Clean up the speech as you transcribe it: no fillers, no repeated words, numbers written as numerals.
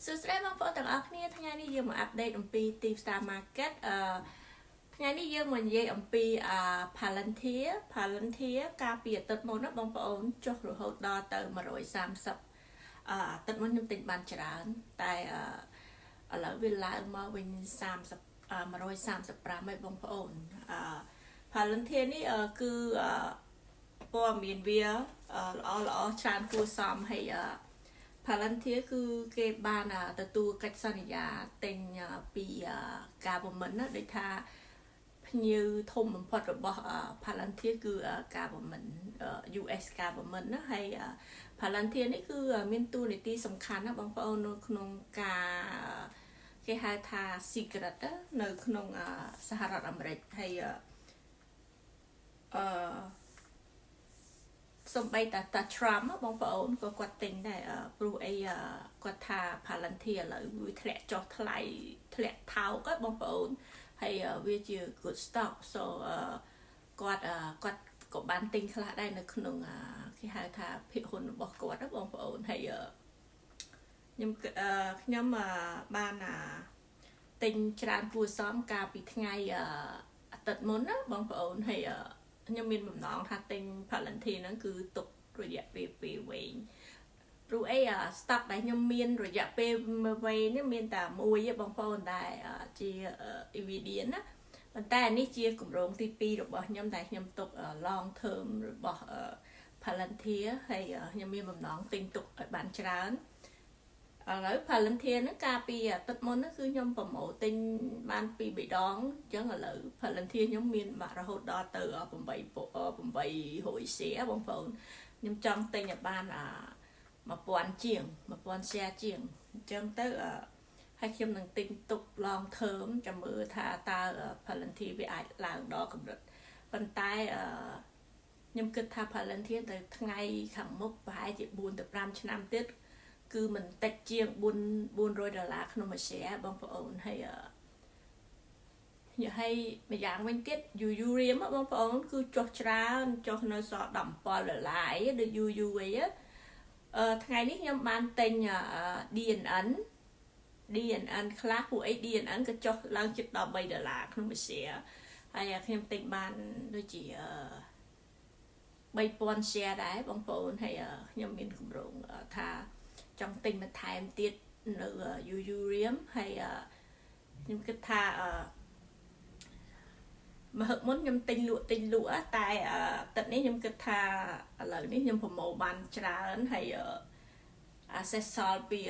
សួស្តីបងប្អូនទាំងអស់គ្នាថ្ងៃនេះយើងមកអាប់ដេតអំពី ទីផ្សារ market ថ្ងៃនេះយើងមកនិយាយអំពី Palantir កាលពីអាទិត្យមុនណាបងប្អូនចុះរហូតដល់ទៅ130អាទិត្យមុនខ្ញុំទិញបានច្រើនតែឥឡូវវាឡើងមកវិញ135ហើយបងប្អូនPalantir នេះគឺព័ត៌មានវាល្អច្រើនគួរសមហើយPalantir គឺគេបានទទួលកិច្ចសន្យាទិញពី government ណាដូចថាភ្ញៀវធំបំផុតរបស់ Palantir គឺ government US government ណាហើយ Palantir នេះគឺមានតួនាទីសំខាន់ណាបងប្អូននៅក្នុងការគេហៅថា secret នៅក្នុងសហរដ្ឋអាមេរិកហើយសំបីតា Trump បងប្អូនក៏គាត់ទិញដែរព្រោះអីគាត់ថា Palantir ឥឡូវវាធ្លាក់ចុះថ្លៃធ្លាក់ថោកបងប្អូនហើយវាជា good stock so គាត់ក៏បានទិញខ្លះដែរនៅក្នុងគេហៅថាភាគហ៊ុនរបស់គាត់ណាបងប្អូនហើយខ្ញុំបានទិញច្រើនគួរសមកាលពីថ្ងៃអាទិត្យមុនណាបងប្អូនហើយខ្ញុំមានបំណងថាទិញ Palantir ហ្នឹងគឺទុករយៈពេលវែងព្រោះអីstock ដែលខ្ញុំមានរយៈពេលវែងនេះមានតែមួយទេបងប្អូនដែលជា Nvidia ណាប៉ុន្តែនេះជាគម្រោងទី2របស់ខ្ញុំដែលខ្ញុំទុក long term របស់ Palantir ហើយខ្ញុំមានបំណងទិញទុកឲ្យបានច្រើនឥឡូវ Palantir ហ្នឹងកាលពីអាទិត្យមុនហ្នឹងគឺខ្ញុំប្រម៉ូទិញបាន2 3ដងអញ្ចឹងឥឡូវ Palantir ខ្ញុំមានរហូតដល់ទៅ800 share បងប្អូនខ្ញុំចង់ទិញឲ្យបាន1000 share ជាងអញ្ចឹងទៅហើយខ្ញុំនឹងទិញទុក long term ចាំមើលថាតើ Palantir វាអាចឡើងដល់កម្រិតប៉ុន្តែខ្ញុំគិតថា Palantir ទៅថ្ងៃខាងមុខប្រហែលជា4 ទៅ 5 ឆ្នាំទៀតគឺមិនតិចជាង$400ក្នុងមួយ share បងប្អូនហើយម្យ៉ាងវិញទៀត Ethereum បងប្អូនគឺចុះច្រើនចុះនៅសល់$17អីដូច UU អីថ្ងៃនេះខ្ញុំបានទិញ DNN ខ្លះពួកអី DNN ក៏ចុះឡើងជិត$13ក្នុងមួយ share ហើយខ្ញុំទិញបានដូចជា3000 share ដែរបងប្អូនហើយខ្ញុំមានគម្រោងថាចង់ទិញបន្ថែមទៀតនៅ Ethereum ហើយខ្ញុំគិតថាមកហឹកមុនខ្ញុំទិញលក់តែទឹកនេះខ្ញុំគិតថាឥឡូវនេះខ្ញុំប្រម៉ូបានច្រើនហើយaccess សល់ពី